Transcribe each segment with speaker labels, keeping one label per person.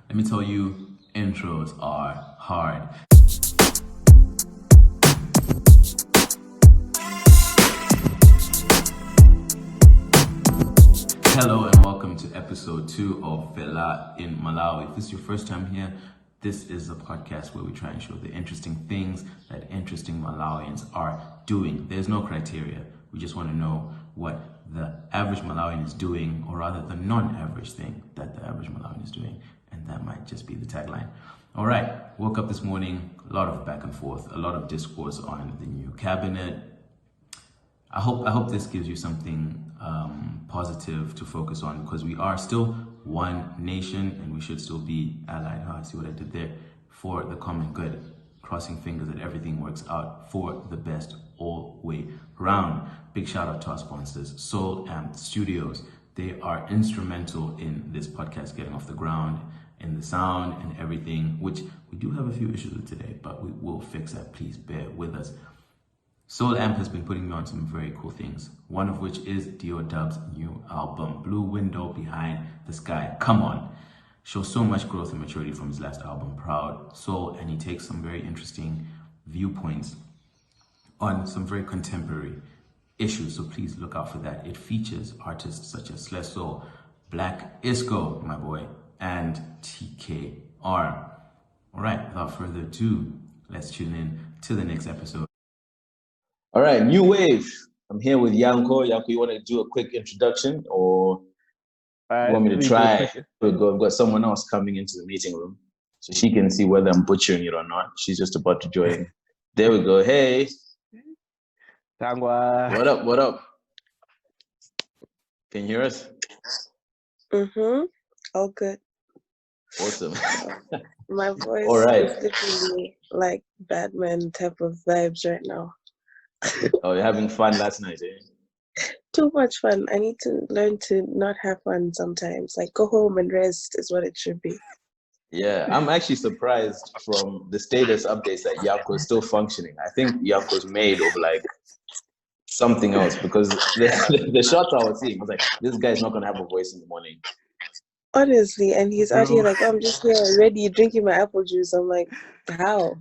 Speaker 1: Let me tell you, intros are hard. Hello and welcome to episode 2 of Fela in Malawi. If this is your first time here, this is a podcast where we try and show the interesting things that interesting Malawians are doing. There's no criteria. We just want to know what the average Malawian is doing, or rather the non-average thing that the average Malawian is doing. And that might just be the tagline. All right, woke up this morning, a lot of back and forth, a lot of discourse on the new cabinet. I hope this gives you something positive to focus on, because we are still one nation and we should still be allied. I see what I did there, for the common good. Crossing fingers that everything works out for the best all way round. Big shout out to our sponsors, Soul Amp Studios. They are instrumental in this podcast getting off the ground, in the sound and everything, which we do have a few issues with today, but we will fix that. Please bear with us. Soul Amp has been putting me on some very cool things, one of which is Dio Dub's new album, Blue Window Behind the Sky. Come on. Shows so much growth and maturity from his last album, Proud Soul, and he takes some very interesting viewpoints on some very contemporary issues, so please look out for that. It features artists such as Slesso, Black Isco, my boy, and TKR. All right, without further ado, let's tune in to the next episode.
Speaker 2: All right, new wave. I'm here with Yankho. Yankho, you want to do a quick introduction, or you want me to try? We've got someone else coming into the meeting room, so she can see whether I'm butchering it or not. She's just about to join. There we go. Hey.
Speaker 3: Nthangwanika.
Speaker 2: What up? What up? Can you hear us?
Speaker 4: All good.
Speaker 2: Awesome.
Speaker 4: My voice
Speaker 2: All right.
Speaker 4: is literally like Batman type of vibes right now.
Speaker 2: Oh, you're having fun last night, eh?
Speaker 4: Too much fun. I need to learn to not have fun sometimes. Like, go home and rest is what it should be.
Speaker 2: Yeah, I'm actually surprised from the status updates that Yankho is still functioning. I think Yankho's made of like something else, because the shots I was seeing, I was like, this guy's not gonna have a voice in the morning.
Speaker 4: Honestly, and he's out here like, oh, I'm just here already drinking my apple juice. I'm like, how?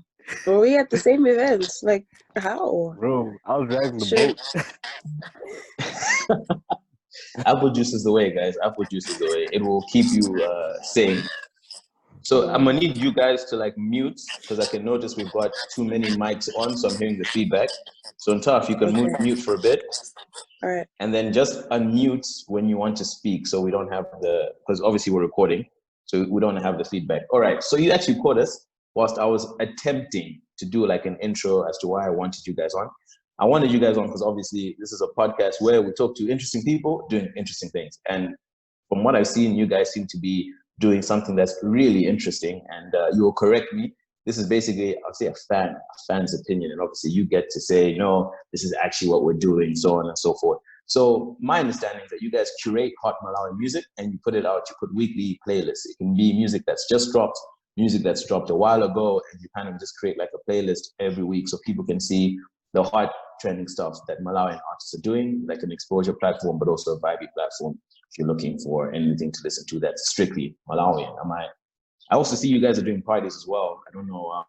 Speaker 4: Were we at the same event? Like, how?
Speaker 3: Bro, I was driving the boat.
Speaker 2: Apple juice is the way, guys. Apple juice is the way. It will keep you sane. So I'm gonna need you guys to like mute, because I can notice we've got too many mics on, so I'm hearing the feedback. So Ntaf, you can mute for a bit.
Speaker 4: All right.
Speaker 2: And then just unmute when you want to speak, so we don't have because obviously we're recording, so we don't have the feedback. All right, so you actually caught us whilst I was attempting to do like an intro as to why I wanted you guys on. I wanted you guys on because obviously this is a podcast where we talk to interesting people doing interesting things. And from what I've seen, you guys seem to be doing something that's really interesting. And you will correct me. This is basically, I'll say, a fan's opinion. And obviously you get to say, no, this is actually what we're doing, so on and so forth. So my understanding is that you guys curate hot Malawi music and you put it out, you put weekly playlists. It can be music that's just dropped, music that's dropped a while ago, and you kind of just create like a playlist every week so people can see the hot trending stuff that Malawian artists are doing, like an exposure platform, but also a vibey platform if you're looking for anything to listen to that's strictly Malawian. I also see you guys are doing parties as well. I don't know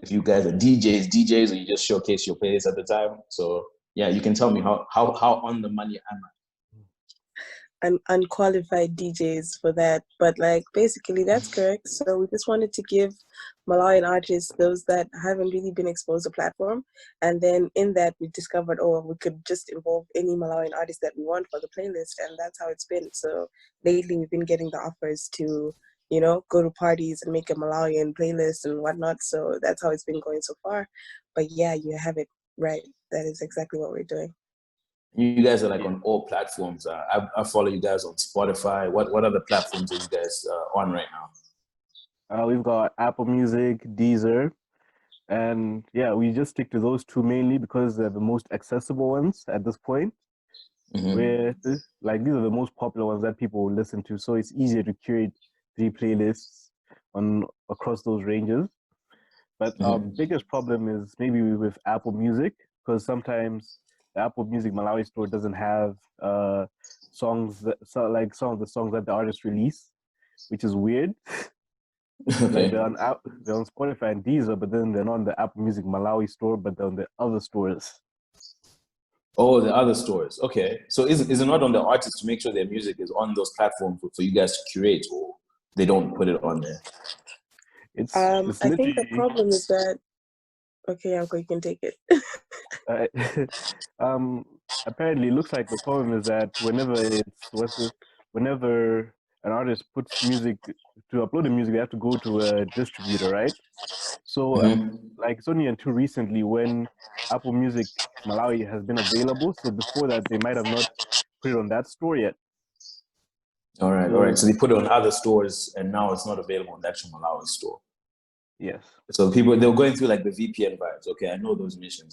Speaker 2: if you guys are DJs, or you just showcase your playlist at the time. So yeah, you can tell me how on the money am I?
Speaker 4: Unqualified DJs for that, but like basically that's correct. So we just wanted to give Malawian artists, those that haven't really been exposed to platform, and then in that we discovered, oh, we could just involve any Malawian artist that we want for the playlist, and that's how it's been. So lately we've been getting the offers to, you know, go to parties and make a Malawian playlist and whatnot. So that's how it's been going so far. But yeah, you have it right. That is exactly what we're doing.
Speaker 2: You guys are like on all platforms. I follow you guys on Spotify. What other platforms are you guys on right now?
Speaker 3: We've got Apple Music, Deezer, and yeah, we just stick to those two mainly because they're the most accessible ones at this point. Where like these are the most popular ones that people will listen to, so it's easier to curate 3 playlists across those ranges. But our biggest problem is maybe with Apple Music, because sometimes the Apple Music Malawi store doesn't have some of the songs that the artists release. which is weird.
Speaker 2: Okay.
Speaker 3: Like they're on Spotify and Deezer, but then they're not on the Apple Music Malawi store, but they're on the other stores.
Speaker 2: Oh, the other stores. Okay. So is it not on the artists to make sure their music is on those platforms for you guys to curate, or they don't put it on there?
Speaker 3: It's
Speaker 4: I think the
Speaker 3: literally
Speaker 4: problem is that. Okay, Uncle, you can take it.
Speaker 3: uh, apparently it looks like the problem is that whenever an artist puts music to upload the music, they have to go to a distributor, right? So like it's only until recently when Apple Music Malawi has been available. So before that, they might have not put it on that store yet.
Speaker 2: All right. So they put it on other stores, and now it's not available on the actual Malawi store.
Speaker 3: Yes.
Speaker 2: So they're going through like the VPN vibes. Okay, I know those missions.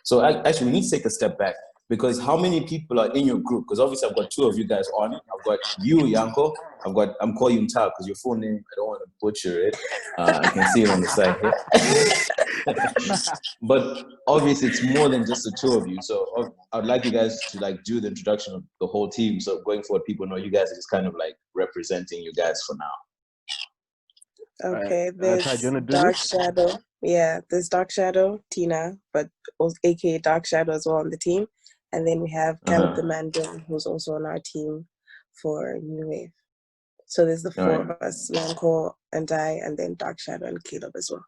Speaker 2: So actually, we need to take a step back, because how many people are in your group? Because obviously I've got two of you guys on. I've got you, Yankho. I'm calling you Nthal because your full name, I don't want to butcher it. I can see it on the side here. But obviously it's more than just the two of you. So I'd like you guys to like do the introduction of the whole team. So going forward, people know you guys are just kind of like representing you guys for now.
Speaker 4: Okay,
Speaker 3: Ty, do you wanna do
Speaker 4: Dark
Speaker 3: this?
Speaker 4: Shadow. Yeah, there's Dark Shadow, Tina, but also aka Dark Shadow as well on the team. And then we have Caleb the Mandarin, who's also on our team for New Wave. So there's the four of us, Yankho and I, and then Dark Shadow and Caleb as well.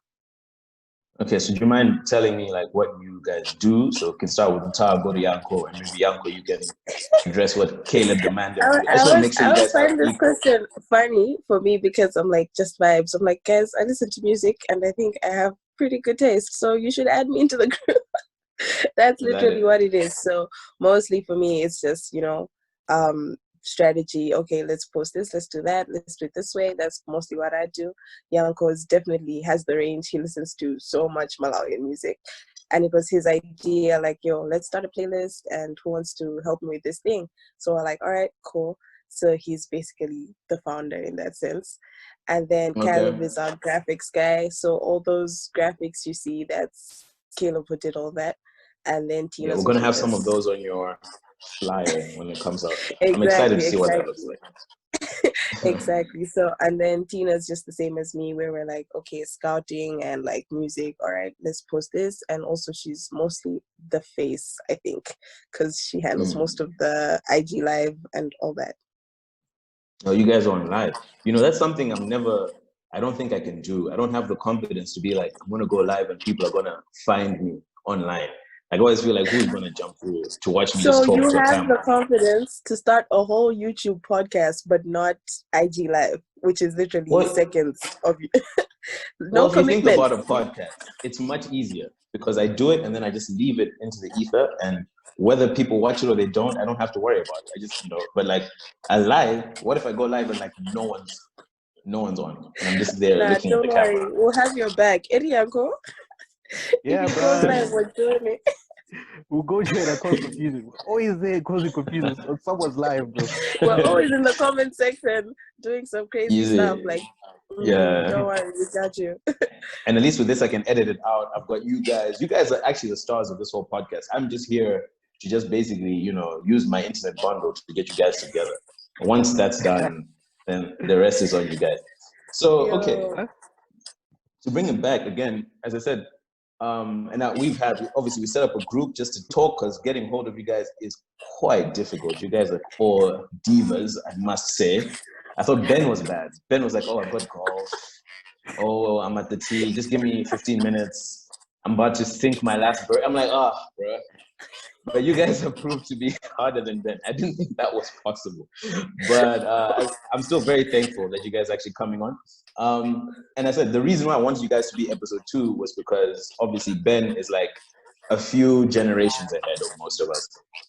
Speaker 2: Okay, so do you mind telling me like what you guys do? So we can start with Nthal, go to Yankho, and maybe Yankho, you can address what Caleb the man does. I just want to make sure you guys have
Speaker 4: this question funny for me because I'm like, just vibes. I'm like, guys, I listen to music and I think I have pretty good taste, so you should add me into the group. That's literally what it is. So mostly for me, it's just, strategy. Okay, let's post this, let's do that, let's do it this way. That's mostly what I do. Yankho definitely has the range. He listens to so much Malawian music, and it was his idea, like, yo, let's start a playlist, and who wants to help me with this thing? So I'm like, all right, cool. So he's basically the founder in that sense. And then Caleb is our graphics guy. So all those graphics you see, that's Caleb who did all that. And then Tina's
Speaker 2: we're gonna have some of those on your flyer when it comes out. I'm excited to see what that looks like.
Speaker 4: Exactly. So, and then Tina's just the same as me, where we're like, okay, scouting and like music. All right, let's post this. And also, she's mostly the face, I think, because she handles most of the IG live and all that.
Speaker 2: Oh, you guys are on live. That's something I don't think I can do. I don't have the confidence to be like, I'm gonna go live and people are gonna find me online. I always feel like, who's gonna jump through to watch me just talk to a camera?
Speaker 4: So you have the confidence to start a whole YouTube podcast, but not IG live, which is literally seconds of you.
Speaker 2: If you think about a podcast, it's much easier because I do it and then I just leave it into the ether, and whether people watch it or they don't, I don't have to worry about it. I just, but like a live, what if I go live and like no one's on and I'm just there looking at the camera?
Speaker 4: Don't worry, we'll have your back. Yankho.
Speaker 3: Yeah,
Speaker 4: if it goes live, we're doing it.
Speaker 3: We'll go there and cause confusion. We're always there causing confusion on someone's live, bro.
Speaker 4: We're always in the comment section doing some crazy stuff. Like, don't worry, we got you.
Speaker 2: And at least with this, I can edit it out. I've got you guys. You guys are actually the stars of this whole podcast. I'm just here to just basically, use my internet bundle to get you guys together. Once that's done, then the rest is on you guys. So, okay. To bring it back again, as I said, and now we set up a group just to talk, because getting hold of you guys is quite difficult. You guys are all divas, I must say. I thought Ben was bad. Ben was like, oh, I've got golf. Oh, I'm at the tee. Just give me 15 minutes. I'm about to sink my last bird. I'm like, bro. But you guys have proved to be harder than Ben. I didn't think that was possible. But I'm still very thankful that you guys are actually coming on. And I said, the reason why I wanted you guys to be episode 2 was because obviously Ben is like a few generations ahead of most of us.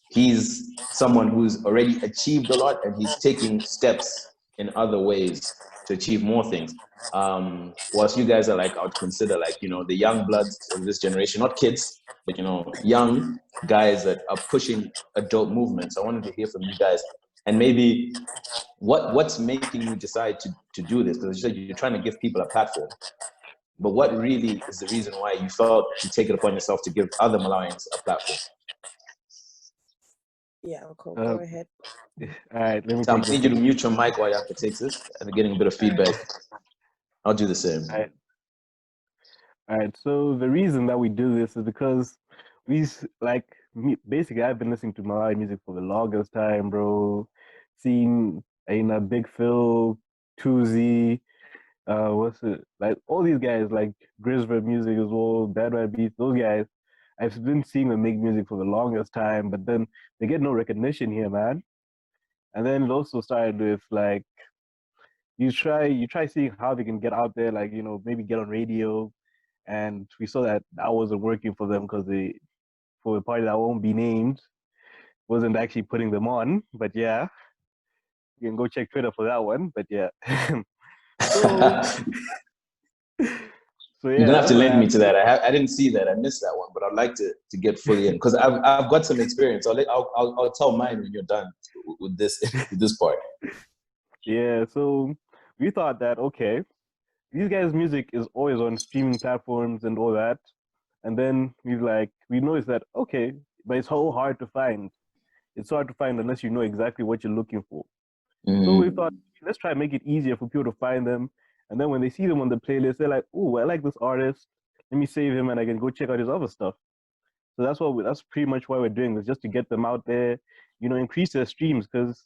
Speaker 2: He's someone who's already achieved a lot, and he's taking steps in other ways to achieve more things. Whilst you guys are like, I would consider like, the young bloods of this generation, not kids, but young guys that are pushing adult movements. I wanted to hear from you guys, and maybe what's making you decide to do this? Because you said you're trying to give people a platform, but what really is the reason why you felt to take it upon yourself to give other Malawians a platform?
Speaker 4: Yeah, Uncle,
Speaker 3: Uh,
Speaker 4: go ahead.
Speaker 3: all right, let me
Speaker 2: Tom,
Speaker 3: take
Speaker 2: I need
Speaker 3: this.
Speaker 2: you to mute your mic while Yankho takes this. I'm getting a bit of feedback. I'll do the same.
Speaker 3: All right. So the reason that we do this is because basically I've been listening to Malawi music for the longest time, bro. Seen Big Phil, Tuzi, what's it like? All these guys like Grisford music as well, Bad Bad Beats. Those guys, I've been seeing them make music for the longest time, but then they get no recognition here, man. And then it also started with like you try seeing how they can get out there, like maybe get on radio, and we saw that that wasn't working for them because they, for a party that won't be named, wasn't actually putting them on. But yeah, you can go check Twitter for that one. But yeah, so so
Speaker 2: You're
Speaker 3: yeah,
Speaker 2: gonna have
Speaker 3: that's
Speaker 2: to
Speaker 3: what
Speaker 2: link me to
Speaker 3: happened.
Speaker 2: that. I didn't see that. I missed that one, but I'd like to get fully in because I've got some experience. I'll tell mine when you're done with this with this part.
Speaker 3: Yeah, so we thought that okay, these guys' music is always on streaming platforms and all that, and then we noticed that okay, but it's so hard to find. It's hard to find unless you know exactly what you're looking for. So we thought, let's try and make it easier for people to find them. And then when they see them on the playlist, they're like, "Oh, I like this artist. Let me save him, and I can go check out his other stuff." So that's pretty much why we're doing this, just to get them out there, increase their streams. Because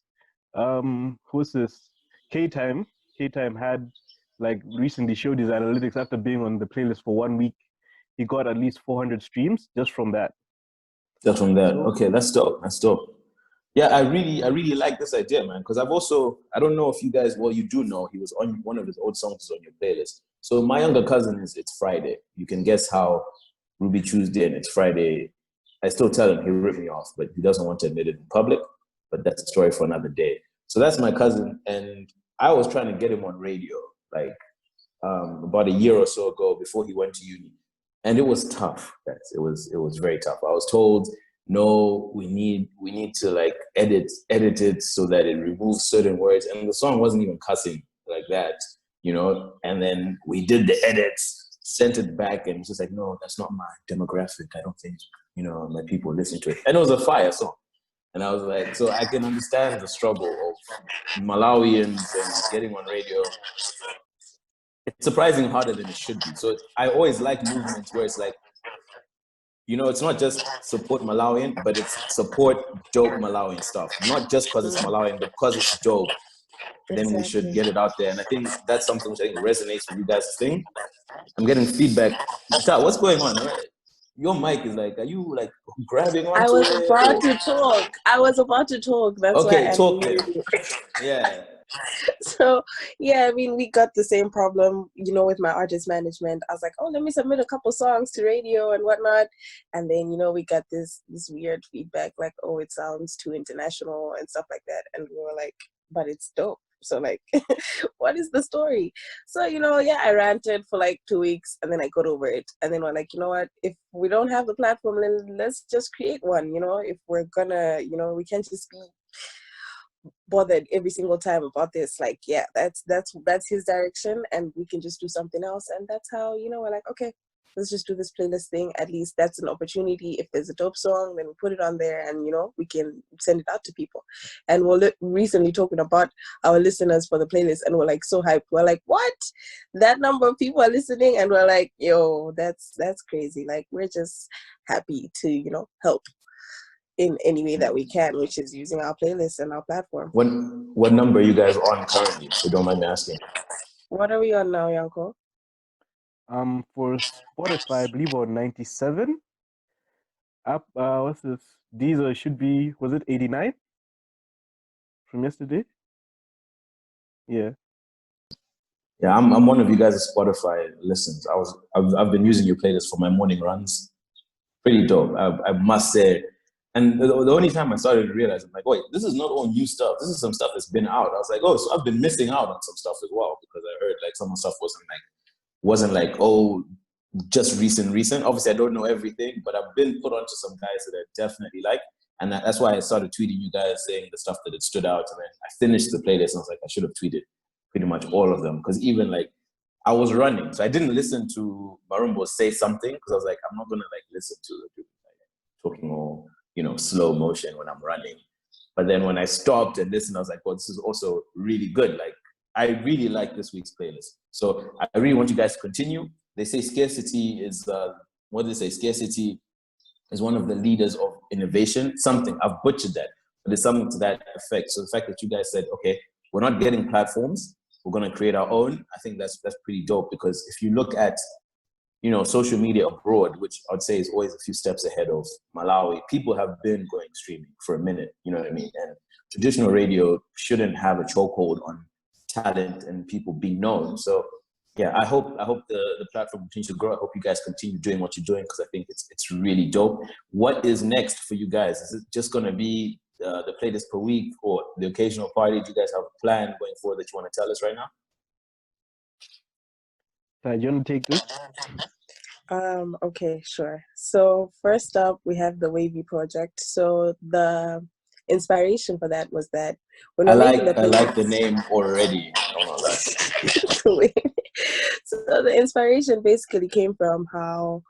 Speaker 3: who's this? K Time. K Time had like recently showed his analytics after being on the playlist for 1 week. He got at least 400 streams just from that.
Speaker 2: Just from that.
Speaker 3: So
Speaker 2: Okay, that's dope. That's dope. Yeah, I really like this idea, man. Because I don't know if you guys, well, you do know he was on one of his old songs on your playlist. So my younger cousin is It's Friday. You can guess how Ruby Tuesday and It's Friday. I still tell him he ripped me off, but he doesn't want to admit it in public. But that's a story for another day. So that's my cousin, and I was trying to get him on radio, like about a year or so ago before he went to uni, and it was tough. Guys. It was very tough. I was told, no, we need to like edit it so that it removes certain words, and the song wasn't even cussing like that. And then we did the edits, sent it back, and it's just like, no, that's not my demographic. I don't think my people listen to it, and it was a fire song. And I was like, so I can understand the struggle of Malawians and getting on radio. It's surprising harder than it should be. So I always like movements where it's like, it's not just support Malawian, but it's support dope Malawian stuff. Not just because it's Malawian, but because it's dope. Then we should
Speaker 4: Exactly.
Speaker 2: get it out there. And I think that's something which I think resonates with you guys' thing. I'm getting feedback. Chat, what's going on? Your mic is like, are you like grabbing
Speaker 4: I
Speaker 2: onto
Speaker 4: was
Speaker 2: it?
Speaker 4: about
Speaker 2: Or...
Speaker 4: to talk. I was about to talk. That's why
Speaker 2: Okay,
Speaker 4: I
Speaker 2: talk then.
Speaker 4: muted you.
Speaker 2: Yeah.
Speaker 4: So yeah, I mean, we got the same problem, with my artist management. I was like, oh, let me submit a couple songs to radio and whatnot, and then we got this weird feedback like, oh, it sounds too international and stuff like that, and we were like, but it's dope. So like, what is the story? So yeah, I ranted for like 2 weeks, and then I got over it, and then we're like, you know what? If we don't have the platform, then let's just create one. If we're gonna, we can't just be bothered every single time about this. Like, yeah, that's his direction, and we can just do something else. And that's how we're like, okay, let's just do this playlist thing. At least that's an opportunity. If there's a dope song, then we put it on there, and we can send it out to people. And we're recently talking about our listeners for the playlist, and we're like so hyped. We're like, what? That number of people are listening, and we're like, yo, that's crazy. Like, we're just happy to help in any way that we can, which is using our playlist and our platform.
Speaker 2: What number are you guys on currently? If you don't mind me asking.
Speaker 4: What are we on now, Yankho?
Speaker 3: For Spotify, I believe on 97. Up, what's this? Deezer should be, was it 89 from yesterday? Yeah.
Speaker 2: Yeah, I'm one of you guys' Spotify listens. I've been using your playlist for my morning runs. Pretty dope, I must say. And the only time I started to realize, I'm like, wait, this is not all new stuff. This is some stuff that's been out. I was like, oh, so I've been missing out on some stuff as well, because I heard like some of the stuff wasn't like, oh, just recent. Obviously, I don't know everything, but I've been put onto some guys that I definitely like. And that's why I started tweeting you guys saying the stuff that had stood out. And then I finished the playlist and I was like, I should have tweeted pretty much all of them. Because even like, I was running. So I didn't listen to Marumbo say something, because I was like, I'm not going to like listen to the people like, talking all, slow motion when I'm running. But then when I stopped and listened, I was like, well, this is also really good. Like, I really like this week's playlist. So I really want you guys to continue. They say scarcity is, what do they say? Scarcity is one of the leaders of innovation. Something, I've butchered that, but it's something to that effect. So the fact that you guys said, okay, we're not getting platforms, we're going to create our own. I think that's pretty dope, because if you look at, you know, social media abroad, which I'd say is always a few steps ahead of Malawi, people have been going streaming for a minute, you know what I mean? And traditional radio shouldn't have a chokehold on talent and people being known. So yeah, I hope the platform continues to grow. I hope you guys continue doing what you're doing, because I think it's really dope. What is next for you guys? Is it just going to be the playlist per week, or the occasional party? Do you guys have a plan going forward that you want to tell us right now?
Speaker 3: Do you want to take this?
Speaker 4: Okay, sure. So first up, we have the Wavy project. So the inspiration for that was that when
Speaker 2: I
Speaker 4: we're making
Speaker 2: like the name already. Oh my God.
Speaker 4: So the inspiration basically came from how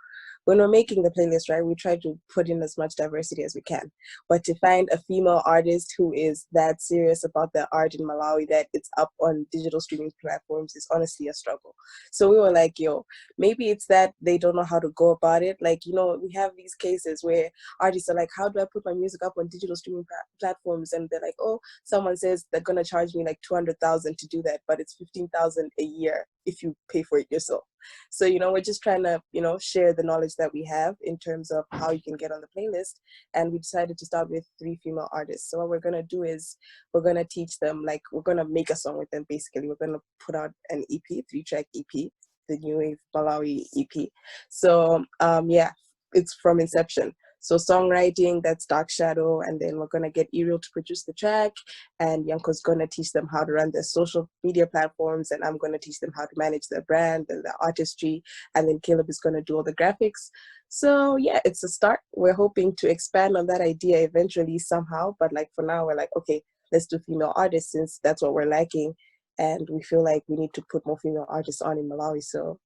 Speaker 4: when we're making the playlist, right, we try to put in as much diversity as we can. But to find a female artist who is that serious about their art in Malawi, that it's up on digital streaming platforms, is honestly a struggle. So we were like, yo, maybe it's that they don't know how to go about it. Like, you know, we have these cases where artists are like, how do I put my music up on digital streaming platforms? And they're like, oh, someone says they're going to charge me like 200,000 to do that, but it's 15,000 a year if you pay for it yourself. So, you know, we're just trying to, you know, share the knowledge that we have in terms of how you can get on the playlist. And we decided to start with 3 female artists. So what we're going to do is we're going to teach them, like, we're going to make a song with them, basically. We're going to put out an EP, 3-track EP, the New Wave Malawi EP. So, yeah, it's from inception. So songwriting, that's Dark Shadow, and then we're gonna get Ariel to produce the track, and Yankho's gonna teach them how to run their social media platforms, and I'm gonna teach them how to manage their brand and their artistry, and then Caleb is gonna do all the graphics. So yeah, it's a start. We're hoping to expand on that idea eventually somehow, but like for now, we're like, okay, let's do female artists since that's what we're lacking, and we feel like we need to put more female artists on in Malawi. So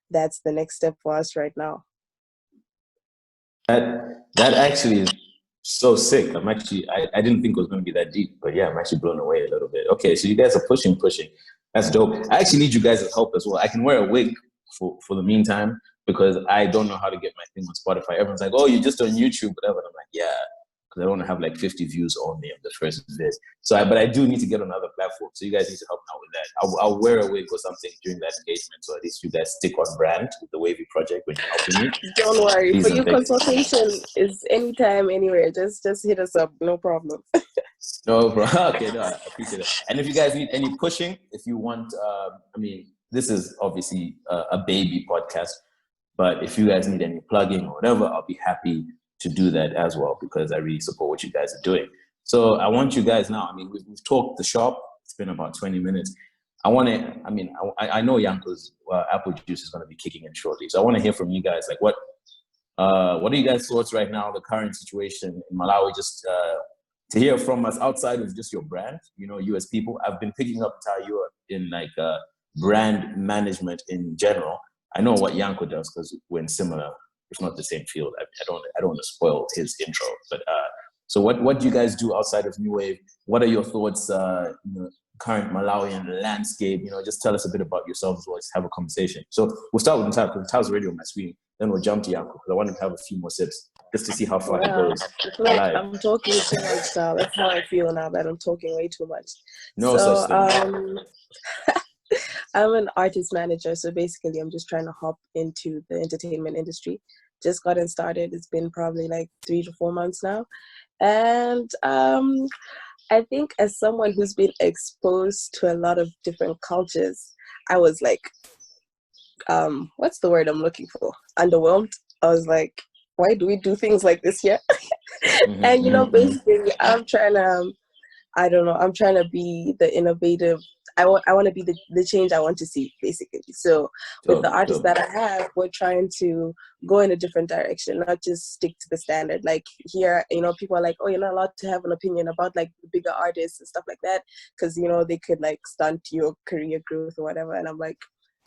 Speaker 4: that's the next step for us right now.
Speaker 2: That actually is so sick. I didn't think it was going to be that deep, but yeah, I'm actually blown away a little bit. Okay, so you guys are pushing. That's dope. I actually need you guys' help as well. I can wear a wig for the meantime, because I don't know how to get my thing on Spotify. Everyone's like, oh, you're just on YouTube, whatever. And I'm like, yeah, because I don't want to have like 50 views only of the first visit. But I do need to get on other platforms. So you guys need to help me out with that. I'll wear a wig or something during that engagement, so at least you guys stick on brand with the Wavy project when you're helping me.
Speaker 4: Don't worry.
Speaker 2: Please,
Speaker 4: for you, consultation is anytime, anywhere. Just hit us up. No problem.
Speaker 2: No, bro. Okay, no, I appreciate it. And if you guys need any pushing, if you want, I mean, this is obviously a baby podcast, but if you guys need any plugging or whatever, I'll be happy to do that as well, because I really support what you guys are doing. So I want you guys now, I mean, we've talked the shop. It's been about 20 minutes. I know Yankho's apple juice is going to be kicking in shortly. So I want to hear from you guys. Like, what are you guys' thoughts right now, the current situation in Malawi, just to hear from us outside of just your brand, you know, you as people. I've been picking up Tayo in like brand management in general. I know what Yankho does because we're in similar, if not the same field. I don't want to spoil his intro, but so what do you guys do outside of New Wave? What are your thoughts, current Malawian landscape? You know, just tell us a bit about yourselves as well. Just have a conversation. So we'll start with Nthang, because Nthang's already on my screen. Then we'll jump to Yankho, because I want to have a few more sips just to see how far it goes.
Speaker 4: I feel like I'm talking too much, so that's how I feel now, that I'm talking way too much.
Speaker 2: No such thing.
Speaker 4: I'm an artist manager, so basically I'm just trying to hop into the entertainment industry. Just gotten started. It's been probably like 3 to 4 months now. And I think as someone who's been exposed to a lot of different cultures, I was like, what's the word I'm looking for? Underwhelmed. I was like, why do we do things like this here? And, you know, basically I'm trying to, I'm trying to be the innovative. I want to be the change I want to see, basically. So with the artists that I have, we're trying to go in a different direction, not just stick to the standard. Like here, you know, people are like, oh, you're not allowed to have an opinion about like the bigger artists and stuff like that, because, you know, they could like stunt your career growth or whatever. And I'm like,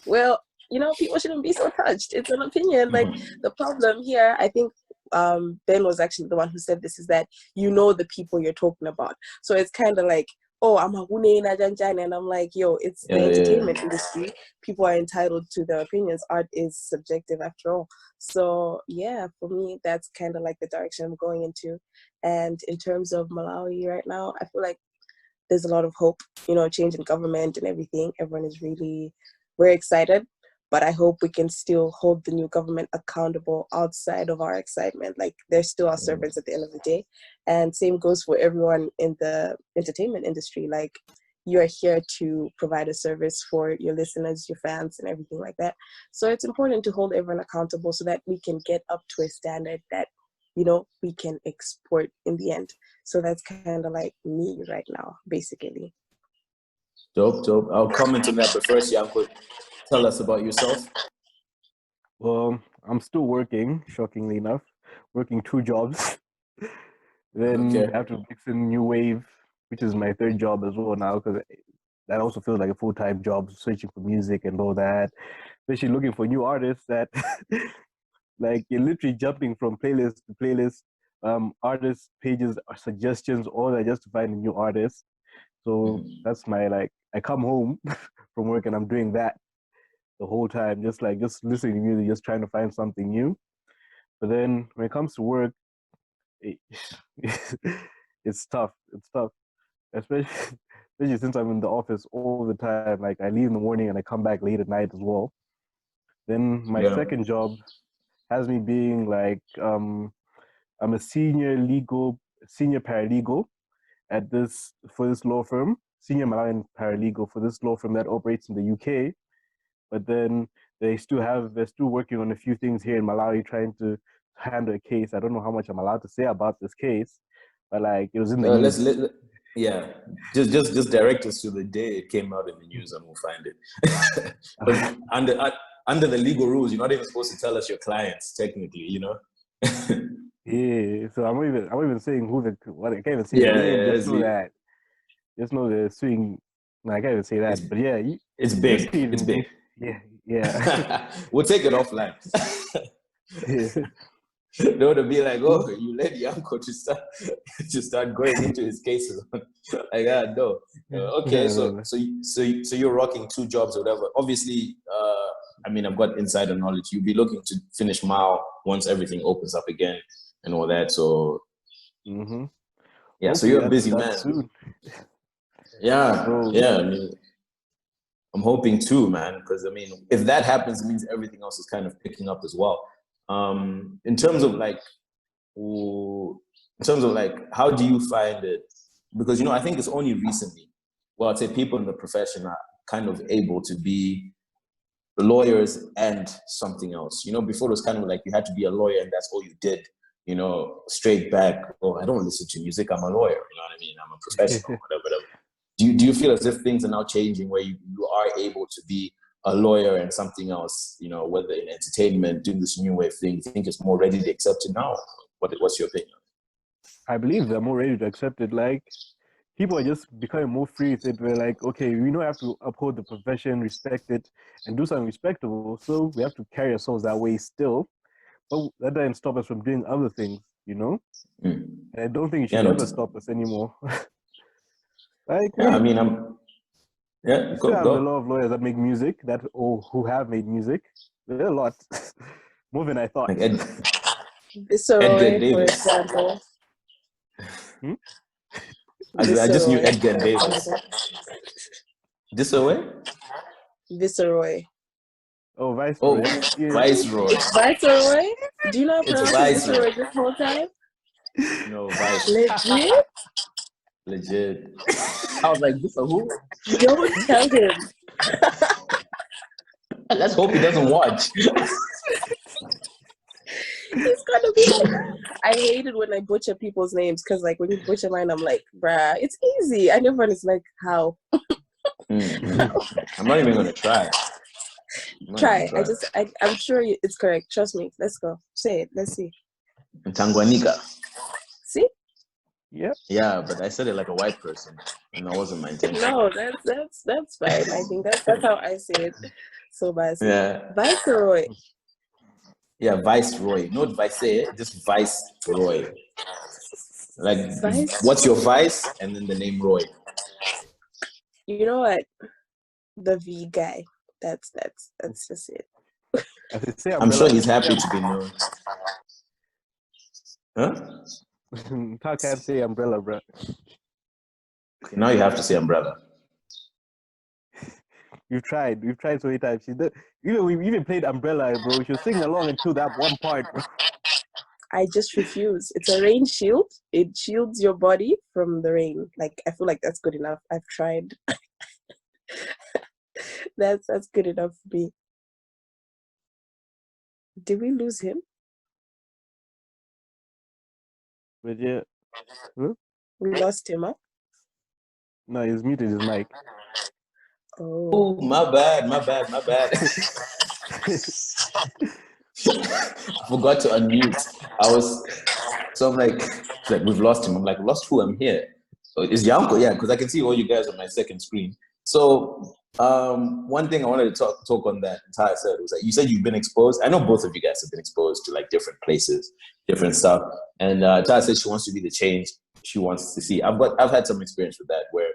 Speaker 4: well, you know, people shouldn't be so touched. It's an opinion. Like the problem here, I think Ben was actually the one who said this, is that you know the people you're talking about. So it's kind of like, oh, I'm a Hune na Janjana, and I'm like, yo, it's the entertainment industry. People are entitled to their opinions. Art is subjective after all. So yeah, for me, that's kind of like the direction I'm going into. And in terms of Malawi right now, I feel like there's a lot of hope, you know, change in government and everything. Everyone is really, we're excited, but I hope we can still hold the new government accountable outside of our excitement. Like, they're still our servants at the end of the day. And same goes for everyone in the entertainment industry. Like, you're here to provide a service for your listeners, your fans, and everything like that. So it's important to hold everyone accountable so that we can get up to a standard that, you know, we can export in the end. So that's kind of like me right now, basically.
Speaker 2: Dope. I'll comment on that, but first, Yankho, tell us about yourself.
Speaker 3: Well, I'm still working, shockingly enough, working 2 jobs. Then I have to mix in New Wave, which is my 3rd job as well now, because that also feels like a full-time job, searching for music and all that, especially looking for new artists that like, you're literally jumping from playlist to playlist, artist pages, suggestions, all that, just to find a new artist. So that's my, like, I come home from work and I'm doing that the whole time, just listening to music, just trying to find something new. But then when it comes to work, it's tough. Especially since I'm in the office all the time. Like, I leave in the morning and I come back late at night as well. Then my second job has me being like, I'm a senior paralegal for this law firm, senior Malawian paralegal for this law firm that operates in the UK. But then they're still working on a few things here in Malawi, trying to handle a case. I don't know how much I'm allowed to say about this case, but like, it was in the news.
Speaker 2: Just direct us to the day it came out in the news and we'll find it. But under the legal rules, you're not even supposed to tell us your clients, technically, you know.
Speaker 3: Yeah, so I'm not even saying what, I can't even say the name. Just know they're suing. No, I can't even say that, but yeah,
Speaker 2: it's big. It's big.
Speaker 3: Yeah.
Speaker 2: We'll take it offline. They would be like, oh, you let Yankho to start going into his cases. Like, no. Okay, so you're rocking 2 jobs or whatever. Obviously, I mean, I've got insider knowledge. You'll be looking to finish Mao once everything opens up again and all that. So yeah, hopefully, so you're a busy man. Soon. Yeah. I mean, I'm hoping too, man, because I mean, if that happens, it means everything else is kind of picking up as well. In terms of like, how do you find it? Because, you know, I think it's only recently, well, I'd say people in the profession are kind of able to be lawyers and something else. You know, before it was kind of like you had to be a lawyer and that's all you did, you know, straight back. Oh, I don't listen to music, I'm a lawyer, you know what I mean? I'm a professional, whatever. Do you feel as if things are now changing where you are able to be a lawyer and something else, you know, whether in entertainment, doing this new wave thing, you think it's more ready to accept it now? What's your opinion?
Speaker 3: I believe they're more ready to accept it. Like, people are just becoming more free with it. We're like, okay, we don't have to uphold the profession, respect it, and do something respectable. So we have to carry ourselves that way still. But that doesn't stop us from doing other things, you know? And I don't think it should ever stop us anymore. Like,
Speaker 2: I mean,
Speaker 3: we still have a lot of lawyers that make music, who have made music. There are a lot. More than I thought.
Speaker 2: Like
Speaker 4: Edgar Davis, for example.
Speaker 2: I just knew Edgar Davis. Viceroy?
Speaker 4: Viceroy.
Speaker 3: Oh, Viceroy.
Speaker 2: Viceroy.
Speaker 4: It's Viceroy? Do you not pronounce Viceroy this whole time?
Speaker 2: No, Viceroy. Legit. I was like, this a who?
Speaker 4: Don't tell him.
Speaker 2: Let's hope he doesn't watch.
Speaker 4: He's gonna be like, I hate it when I butcher people's names, because like when you butcher mine, I'm like, bruh, it's easy. And everyone is like, how?
Speaker 2: I'm not even gonna try.
Speaker 4: Try. I'm sure it's correct. Trust me. Let's go. Say it. Let's see.
Speaker 2: Nthangwanika.
Speaker 4: See?
Speaker 3: Yep.
Speaker 2: Yeah, but I said it like a white person, and that wasn't my intention.
Speaker 4: No, that's fine. I think that's how I say it. So Viceroy.
Speaker 2: Yeah.
Speaker 4: Viceroy.
Speaker 2: Yeah, Viceroy. Not Vice, just Viceroy. Like,
Speaker 4: Vice?
Speaker 2: what's your vice? And then the name Roy.
Speaker 4: You know what? The V guy. That's just it.
Speaker 3: As they say,
Speaker 2: I'm sure
Speaker 3: umbrella.
Speaker 2: he's happy to be known. Huh?
Speaker 3: I can't say umbrella, bro.
Speaker 2: Okay, now you have to say umbrella.
Speaker 3: We've tried so many times. We even played umbrella, bro. She was singing along until that one part, bro.
Speaker 4: I just refuse. It's a rain shield. It shields your body from the rain. Like, I feel like that's good enough. I've tried. That's good enough for me. Did we lose him?
Speaker 3: But yeah,
Speaker 4: We lost him, huh?
Speaker 3: no, he's muted his mic.
Speaker 2: Oh, my bad. I forgot to unmute. I'm like, we've lost him. I'm like, lost who? I'm here. So it's Yankho, yeah, because I can see all you guys on my second screen. So one thing I wanted to talk on that entire set was that you said you've been exposed. I know both of you guys have been exposed to like different places, different stuff. And Taya said she wants to be the change she wants to see. I've had some experience with that where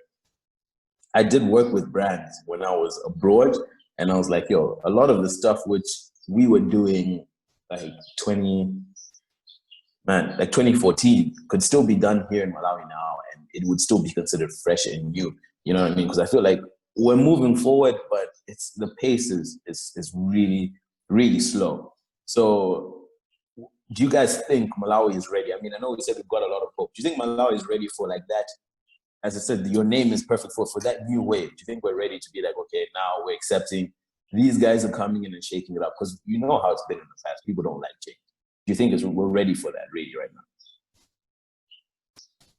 Speaker 2: I did work with brands when I was abroad, and I was like, yo, a lot of the stuff which we were doing like 2014 could still be done here in Malawi now, and it would still be considered fresh and new. You know what I mean? Because I feel like we're moving forward, but the pace is really, really slow. So do you guys think Malawi is ready? I mean, I know we said we've got a lot of hope. Do you think Malawi is ready for like that? As I said, your name is perfect for that new wave. Do you think we're ready to be like, okay, now we're accepting these guys are coming in and shaking it up? Because you know how it's been in the past. People don't like change. Do you think we're ready for that really right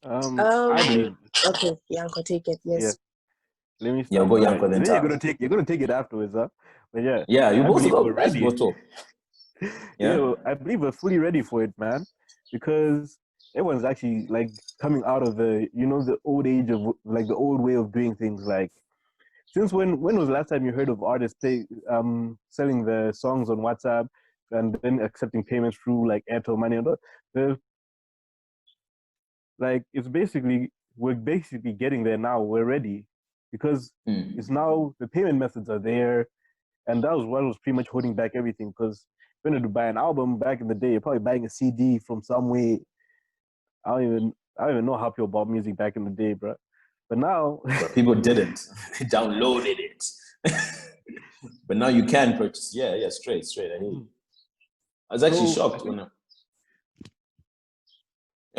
Speaker 3: now? I believe.
Speaker 4: Okay, Yankho, take it. Yes.
Speaker 3: Yeah. Let me start.
Speaker 2: Yeah, go Yankho then.
Speaker 3: You're gonna take it afterwards, huh? But yeah.
Speaker 2: Yeah, you both go.
Speaker 3: Ready.
Speaker 2: Both talk.
Speaker 3: Yeah, I believe we're fully ready for it, man. Because everyone's actually like coming out of the the old age of like the old way of doing things. Like, since when was the last time you heard of artists selling the songs on WhatsApp and then accepting payments through like Airtel money and all? Like, we're basically getting there now. We're ready because it's now the payment methods are there, and that was what was pretty much holding back everything. Because when you buy an album back in the day, you're probably buying a CD from somewhere. I don't even know how people bought music back in the day, bro. But now,
Speaker 2: but people didn't. They downloaded it. But now you can purchase. Yeah, straight. I hear you. I was actually shocked when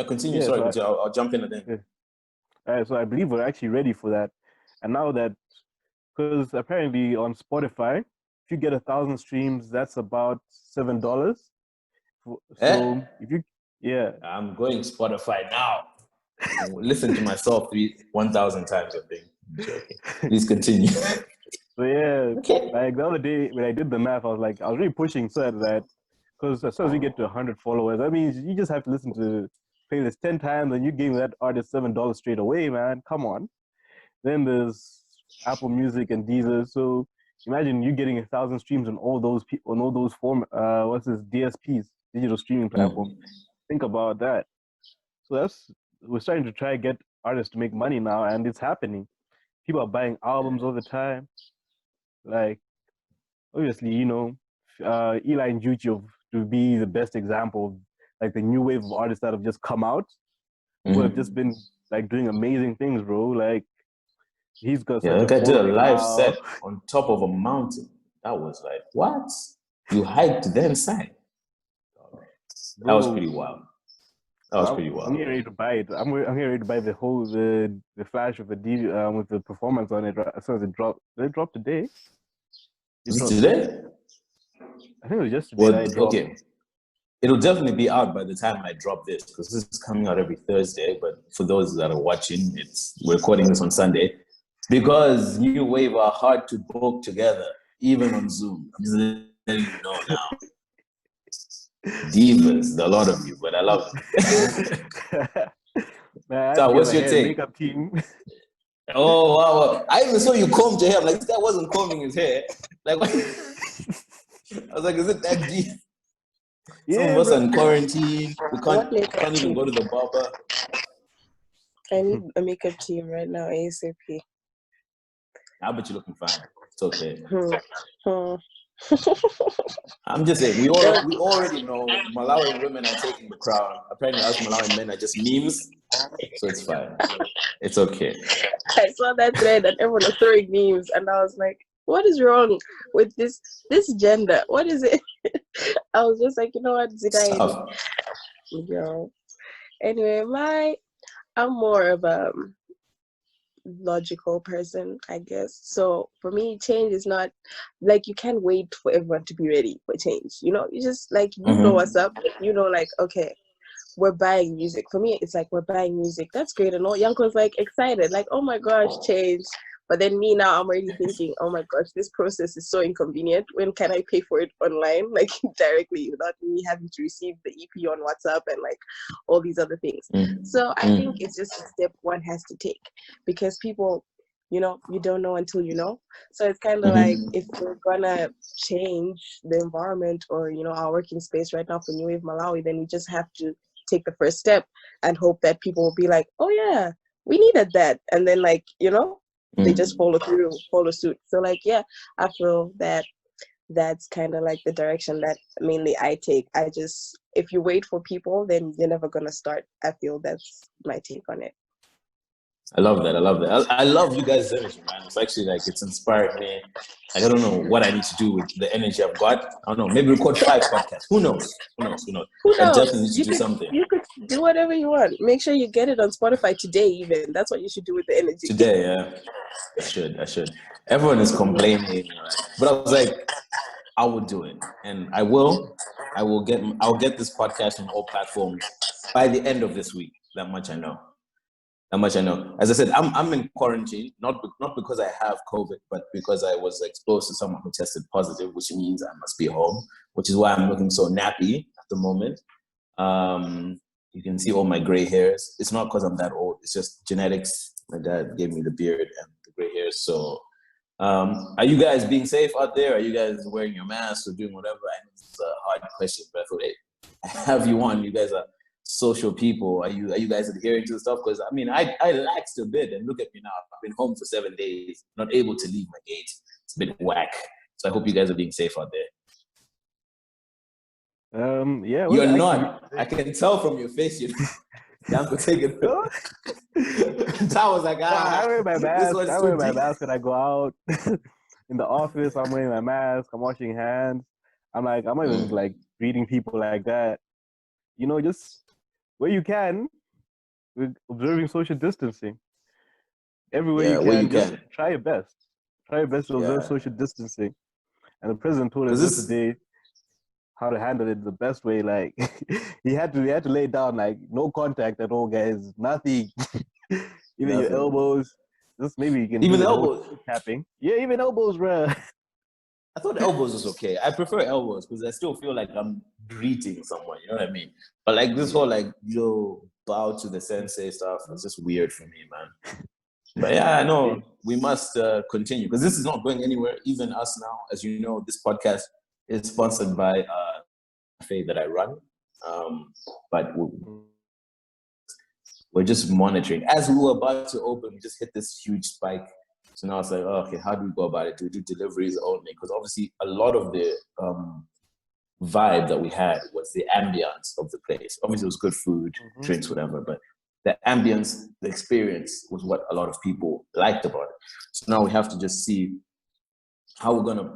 Speaker 2: continue. Sorry, I'll jump in again.
Speaker 3: Yeah. So I believe we're actually ready for that. And now that, because apparently on Spotify, if you get 1,000 streams, that's about $7. So if you,
Speaker 2: I'm going Spotify now. Listen to myself 1,000 times, I think. I'm joking. Please continue.
Speaker 3: So yeah, like the other day when I did the math, I was really pushing so that, because as soon as you get to 100 followers, that means you just have to listen to playlist 10 times and you gave that artist $7 straight away, man. Come on. Then there's Apple Music and Deezer. So imagine you getting 1,000 streams on all those DSPs, digital streaming platforms. Think about that. So we're starting to try to get artists to make money now, and it's happening. People are buying albums all the time. Like, obviously, Eli and Juchi to be the best example of like the new wave of artists that have just come out, who have just been like doing amazing things, bro. Like, he's got
Speaker 2: I did a live set on top of a mountain. That was like, what? You hiked then sang? That was pretty wild.
Speaker 3: I'm here ready to buy it. I'm here ready to buy the whole the flash of the with the performance on it as soon as it dropped. Did it drop today?
Speaker 2: Today?
Speaker 3: I think it was yesterday.
Speaker 2: Okay. It'll definitely be out by the time I drop this, because this is coming out every Thursday. But for those that are watching, we're recording this on Sunday, because New Wave are hard to book together, even on Zoom. I'm just letting you know now. Divas, a lot of you, but I love it. So what's your take?
Speaker 3: Makeup team.
Speaker 2: Oh wow! I even saw you combed your hair. I'm like, this guy wasn't combing his hair. Like, I was like, is it that deep? Some of us are in quarantine. We can't even go to the barber.
Speaker 4: I need a makeup team right now, ASAP.
Speaker 2: I bet you're looking fine. It's okay. I'm just saying, we already know Malawian women are taking the crown. Apparently, us Malawian men are just memes, so it's fine. It's okay.
Speaker 4: I saw that thread and everyone was throwing memes, and I was like, "What is wrong with this gender? What is it?" I was just like, you know what, Zidane. Yo. Anyway, I'm more of a logical person, I guess. So for me, change is not like you can't wait for everyone to be ready for change. You know, you just like know what's up. You know, like okay, we're buying music. For me, it's like we're buying music. That's great. And all Yankho's like excited, like oh my gosh, change. But then me now, I'm already thinking, oh my gosh, this process is so inconvenient. When can I pay for it online, like directly, without me having to receive the EP on WhatsApp and like all these other things? So I think it's just a step one has to take, because people, you know, you don't know until you know. So it's kind of like if we're gonna change the environment or you know our working space right now for New Wave Malawi, then we just have to take the first step and hope that people will be like, oh yeah, we needed that, and then like you know. They just follow suit. So like, yeah, I feel that that's kind of like the direction that mainly I take. If you wait for people, then you're never going to start. I feel that's my take on it.
Speaker 2: I love that. I love you guys' energy, man. It's actually like, it's inspired me. Like, I don't know what I need to do with the energy I've got. I don't know. Maybe record 5 podcasts. Who knows? I definitely need to do something.
Speaker 4: You could do whatever you want. Make sure you get it on Spotify today even. That's what you should do with the energy.
Speaker 2: Today, yeah. I should. Everyone is complaining, right? But I was like, I will do it. And I'll get this podcast on all platforms by the end of this week. That much I know. As I said, I'm in quarantine, not because I have COVID, but because I was exposed to someone who tested positive, which means I must be home, which is why I'm looking so nappy at the moment. You can see all my gray hairs. It's not because I'm that old. It's just genetics. My dad gave me the beard and the gray hairs. So are you guys being safe out there? Are you guys wearing your masks or doing whatever? I know this is a hard question, but I thought, hey, I have you on. You guys are social people. Are you guys adhering to the stuff? Because I mean, I laxed a bit, and look at me now. I've been home for 7 days, not able to leave my gate. It's a bit whack. So I hope you guys are being safe out there.
Speaker 3: Yeah,
Speaker 2: you're not. I can tell from your face. Yankho, take it. I was like,
Speaker 3: I wear my mask. I wear my mask when I go out. In the office, I'm wearing my mask. I'm washing hands. I'm not even like greeting people like that. You know, just where you can, with observing social distancing. Everywhere you can, try your best. Try your best to observe social distancing. And the president told us yesterday how to handle it the best way. Like he had to lay it down, like no contact at all, guys. Nothing. Even your elbows. Just maybe you can
Speaker 2: even elbows
Speaker 3: tapping. Yeah, even elbows, bro.
Speaker 2: I thought elbows was okay. I prefer elbows because I still feel like I'm greeting someone. You know what I mean? But like this whole like bow to the sensei stuff, it's just weird for me, man. But yeah, I know we must continue because this is not going anywhere. Even us now, as you know, this podcast is sponsored by a cafe that I run. But we're just monitoring. As we were about to open, we just hit this huge spike. So now it's like, okay, how do we go about it? Do we do deliveries only? Because obviously a lot of the vibe that we had was the ambience of the place. Obviously it was good food, drinks, whatever, but the ambience, the experience was what a lot of people liked about it. So now we have to just see how we're gonna,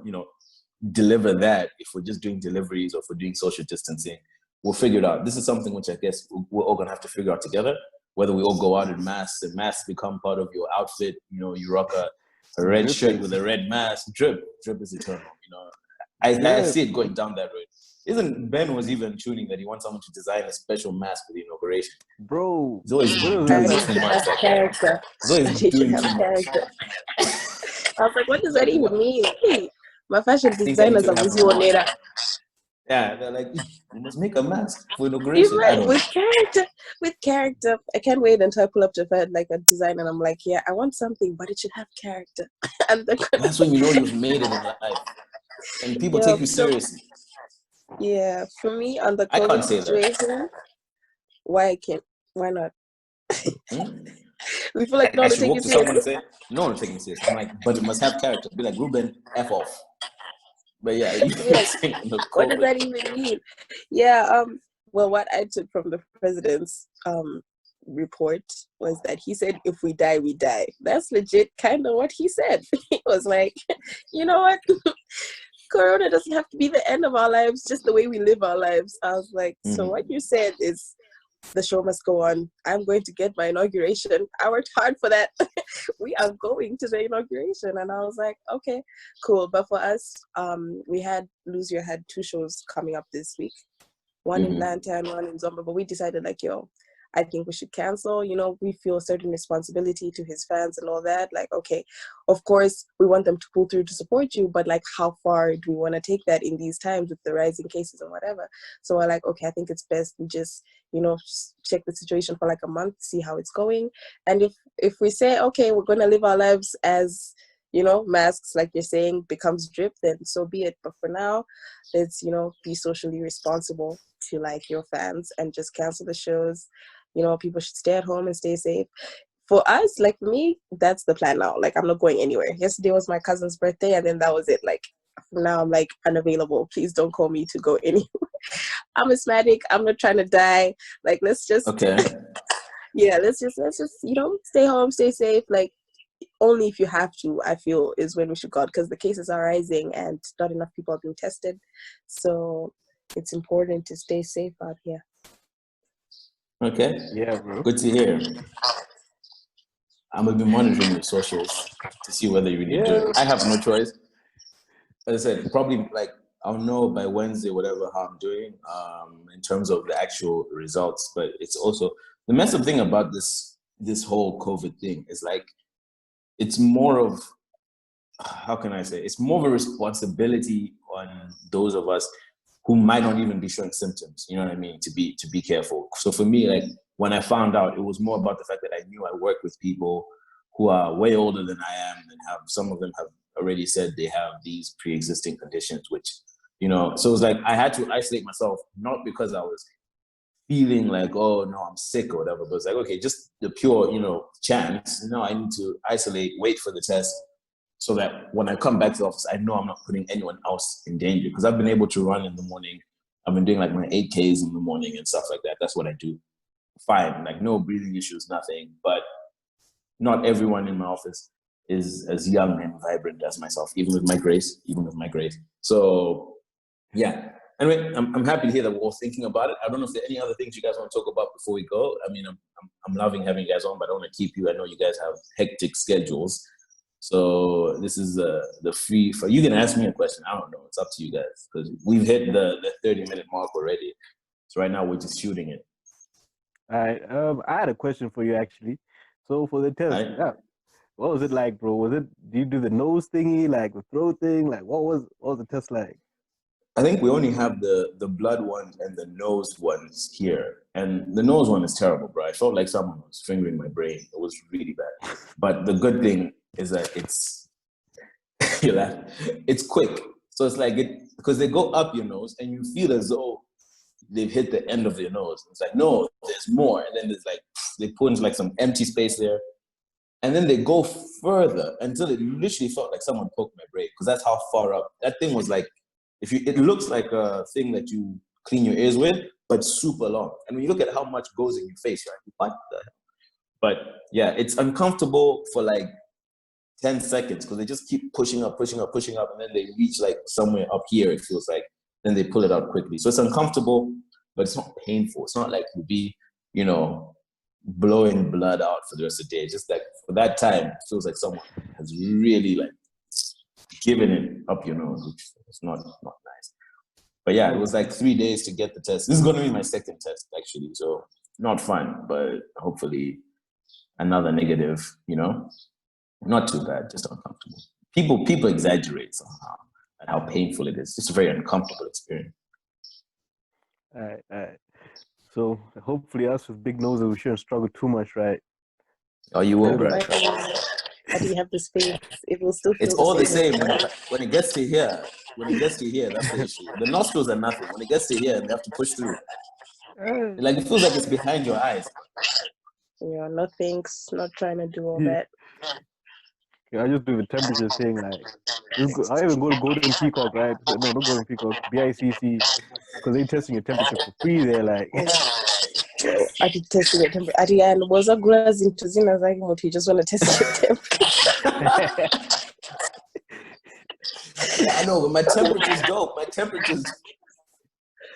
Speaker 2: deliver that. If we're just doing deliveries or if we're doing social distancing, we'll figure it out. This is something which I guess we're all gonna have to figure out together. Whether we all go out in masks and masks become part of your outfit, you rock a red shirt with a red mask. Drip is eternal. I see it going down that road. Isn't Ben was even tuning that he wants someone to design a special mask for the inauguration?
Speaker 3: Bro,
Speaker 2: he's always doing too much.
Speaker 4: Character.
Speaker 2: He's always doing too much.
Speaker 4: I was like, what does that even mean? Hey, my fashion designers are visual later.
Speaker 2: Yeah, they're like, we must make a mask for inauguration.
Speaker 4: Right, with character. I can't wait until I pull up to like a design and I'm like, yeah, I want something, but it should have character. And
Speaker 2: that's when you know you've made it in life. And people take you seriously.
Speaker 4: Yeah, for me on the
Speaker 2: I
Speaker 4: COVID
Speaker 2: can't say that.
Speaker 4: situation, why not?
Speaker 2: Hmm?
Speaker 4: We feel like no
Speaker 2: I
Speaker 4: one will
Speaker 2: should
Speaker 4: take
Speaker 2: walk
Speaker 4: you
Speaker 2: to someone and
Speaker 4: seriously.
Speaker 2: say, no one taking serious. I'm like, but it must have character. Be like, Ruben, F off. But yeah, you
Speaker 4: We're like,
Speaker 2: think the
Speaker 4: what does
Speaker 2: COVID.
Speaker 4: that even mean? Yeah, well, what I took from the president's report was that he said if we die, we die. That's legit kind of what he said. He was like, you know what? Corona doesn't have to be the end of our lives, just the way we live our lives. I was like, so what you said is the show must go on. I'm going to get my inauguration. I worked hard for that. We are going to the inauguration. And I was like, okay, cool. But for us, we had Lose Your Head 2 shows coming up this week. One in Atlanta and one in Zomba. But we decided like, yo, I think we should cancel. You know, we feel a certain responsibility to his fans and all that. Like, okay, of course, we want them to pull through to support you, but like, how far do we want to take that in these times with the rising cases and whatever? So we're like, okay, I think it's best we just, you know, check the situation for like a month, see how it's going. And if we say, okay, we're going to live our lives as, you know, masks, like you're saying, becomes drip, then so be it. But for now, let's, you know, be socially responsible to like your fans and just cancel the shows. You know, people should stay at home and stay safe. For us, like for me, that's the plan now. Like I'm not going anywhere. Yesterday was my cousin's birthday and then that was it. Like from now I'm like unavailable. Please don't call me to go anywhere. I'm asthmatic. I'm not trying to die. Like let's just yeah, let's just you know, stay home, stay safe. Like only if you have to, I feel, is when we should go out because the cases are rising and not enough people are being tested. So it's important to stay safe out here.
Speaker 2: Okay.
Speaker 3: Yeah, bro.
Speaker 2: Good to hear. I'm gonna be monitoring your socials to see whether you really do it. I have no choice. As I said, probably like I'll know by Wednesday whatever how I'm doing in terms of the actual results. But it's also the messed up thing about this whole COVID thing is like it's more of how can I say it's more of a responsibility on those of us who might not even be showing symptoms. You know what I mean? To be careful. So for me, like when I found out, it was more about the fact that I knew I worked with people who are way older than I am and have some of them have already said they have these pre-existing conditions, which, you know, so it was like I had to isolate myself, not because I was feeling like, oh no, I'm sick or whatever, but it's like, okay, just the pure, you know, chance. No, I need to isolate, wait for the test so that when I come back to the office, I know I'm not putting anyone else in danger because I've been able to run in the morning. I've been doing like my 8Ks in the morning and stuff like that. That's what I do. Fine, like no breathing issues, nothing, but not everyone in my office is as young and vibrant as myself, even with my grace. So yeah. Anyway, I'm happy to hear that we're all thinking about it. I don't know if there are any other things you guys want to talk about before we go. I mean, I'm loving having you guys on, but I don't want to keep you. I know you guys have hectic schedules. So this is the free for you can ask me a question. I don't know. It's up to you guys because we've hit the 30-minute mark already. So right now we're just shooting it.
Speaker 3: All right. I had a question for you actually. So for the test, yeah, what was it like, bro? Do you do the nose thingy, like the throat thing? Like what was the test like?
Speaker 2: I think we only have the blood ones and the nose ones here. And the nose one is terrible, bro. I felt like someone was fingering my brain. It was really bad. But the good thing is that it's it's quick. So it's like because they go up your nose and you feel as though they've hit the end of your nose. It's like, no, there's more. And then there's like they put into like some empty space there. And then they go further until it literally felt like someone poked my brain because that's how far up. That thing was like, it looks like a thing that you clean your ears with, but super long. And when you look at how much goes in your face, you're like, what the hell? But yeah, it's uncomfortable for like 10 seconds because they just keep pushing up, and then they reach like somewhere up here, it feels like. Then they pull it out quickly. So it's uncomfortable, but it's not painful. It's not like you'll be, you know, blowing blood out for the rest of the day. Just like for that time, it feels like someone has really like given it up your nose, which is not nice. But yeah, it was like 3 days to get the test. This is going to be my second test actually, so not fun, but hopefully another negative. You know, not too bad, just uncomfortable. People exaggerate somehow and how painful it is. It's a very uncomfortable experience.
Speaker 3: All right. So hopefully us with big noses, we shouldn't struggle too much, right?
Speaker 2: Oh, you will,
Speaker 3: Really?
Speaker 2: right?
Speaker 4: How do you have the space? It will still feel
Speaker 2: It's all the same
Speaker 4: right?
Speaker 2: when it gets to here. when it gets to here, that's the issue. The nostrils are nothing. When it gets to here, they have to push through. Like it feels like it's behind your eyes.
Speaker 4: Yeah, no thanks. Not trying to do all that.
Speaker 3: Yeah, I just do the temperature thing. Like, I even go to Golden Peacock, right? No, not Golden Peacock, BICC, because they testing your temperature for free there. Like,
Speaker 4: Ati testing your temperature. Ati and was a glass into zina zaki muti. You just want to test your temperature.
Speaker 2: Yeah, I know, but my temperature's dope. My temperature's.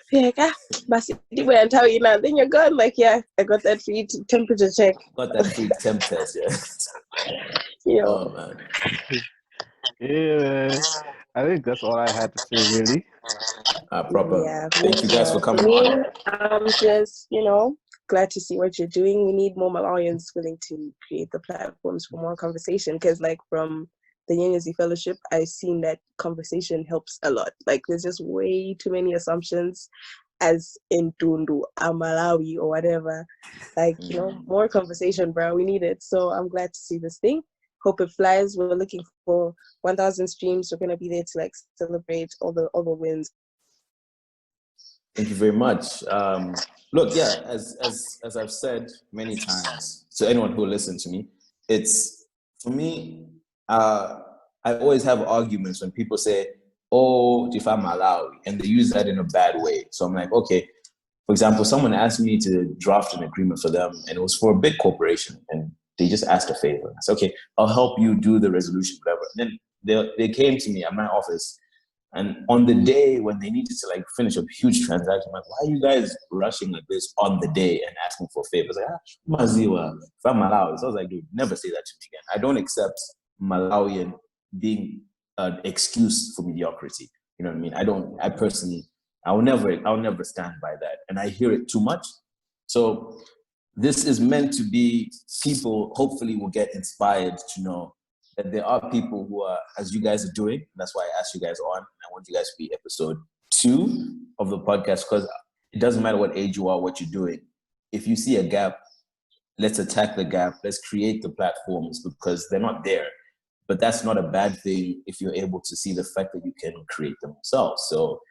Speaker 4: Yeah, but and tell you now, then you're gone. Like, yeah, I got that free temperature check.
Speaker 2: Got that free temp test, yeah.
Speaker 4: Yeah.
Speaker 2: Oh man.
Speaker 3: yeah, man. I think that's all I had to say, really.
Speaker 2: Proper.
Speaker 4: Yeah.
Speaker 2: Thank you guys for coming on.
Speaker 4: I'm just, glad to see what you're doing. We need more Malawians willing to create the platforms for more conversation. Because, like, from the Young Fellowship, I've seen that conversation helps a lot. Like, there's just way too many assumptions, as in Tundu, Malawi, or whatever. Like, more conversation, bro. We need it. So I'm glad to see this thing. Hope it flies. We're looking for 1,000 streams. We're gonna be there to like celebrate all the wins.
Speaker 2: Thank you very much. Look, yeah, as I've said many times to anyone who listens to me, it's for me. I always have arguments when people say, "Oh, Tifa Malawi," and they use that in a bad way. So I'm like, okay. For example, someone asked me to draft an agreement for them, and it was for a big corporation, and they just asked a favor. I said, okay, I'll help you do the resolution, whatever. And then they came to me at my office, and on the day when they needed to like finish a huge transaction, I'm like, why are you guys rushing like this on the day and asking for favors? Like, Maziwa, from Malawi. So I was like, dude, never say that to me again. I don't accept Malawian being an excuse for mediocrity. You know what I mean? I personally, I'll never stand by that. And I hear it too much. So this is meant to be, people hopefully will get inspired to know that there are people who are, as you guys are doing. That's why I asked you guys on. I want you guys to be episode 2 of the podcast, because it doesn't matter what age you are, what you're doing. If you see a gap, let's attack the gap. Let's create the platforms, because they're not there. But that's not a bad thing if you're able to see the fact that you can create them yourself. So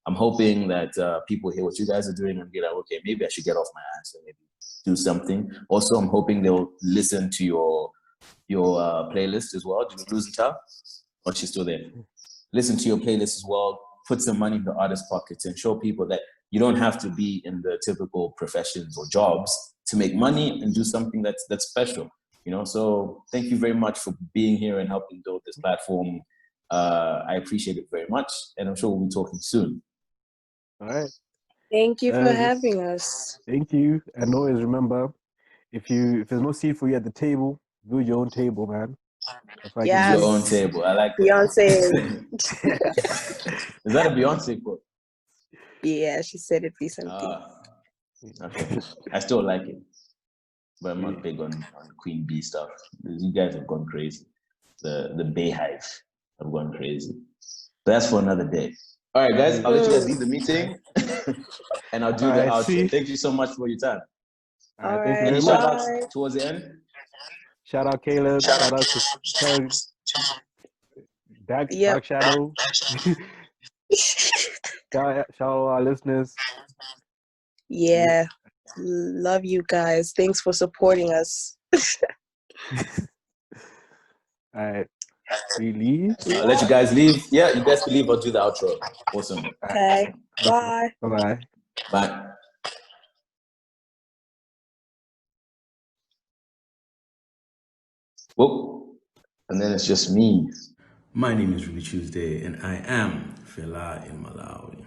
Speaker 2: I'm hoping that people hear what you guys are doing and be like, okay, maybe I should get off my ass and maybe do something. Also, I'm hoping they'll listen to your playlist as well. Did you lose her? Or she's still there? Listen to your playlist as well. Put some money in the artist's pockets and show people that you don't have to be in the typical professions or jobs to make money and do something that's special. So thank you very much for being here and helping build this platform. I appreciate it very much, and I'm sure we'll be talking soon.
Speaker 3: All right.
Speaker 4: Thank you for having us.
Speaker 3: Thank you. And always remember, if there's no seat for you at the table, build your own table, man.
Speaker 4: Yes.
Speaker 2: Your own table. I like
Speaker 4: Beyonce.
Speaker 2: Is that a Beyonce quote?
Speaker 4: Yeah, she said it recently.
Speaker 2: Okay. I still like it, but I'm not big on Queen Bee stuff. You guys have gone crazy. The Bayhive have gone crazy. But that's for another day. All right, guys, I'll let you guys leave the meeting, and I'll do the outro. Thank you so much for your time.
Speaker 3: All right, thank you
Speaker 2: Any
Speaker 3: very
Speaker 2: shout
Speaker 3: much.
Speaker 2: outs towards the end?
Speaker 3: Shout out Caleb. Shout out to Dark Shadow. Shout out our listeners.
Speaker 4: Yeah. Love you guys. Thanks for supporting us.
Speaker 3: All right. We leave.
Speaker 2: I'll let you guys leave. Yeah, you guys can leave. I'll do the outro. Awesome.
Speaker 4: Okay. Bye.
Speaker 3: Bye-bye.
Speaker 2: Bye. Whoop. And then it's just me.
Speaker 1: My name is Ruby Tuesday, and I am Fela in Malawi.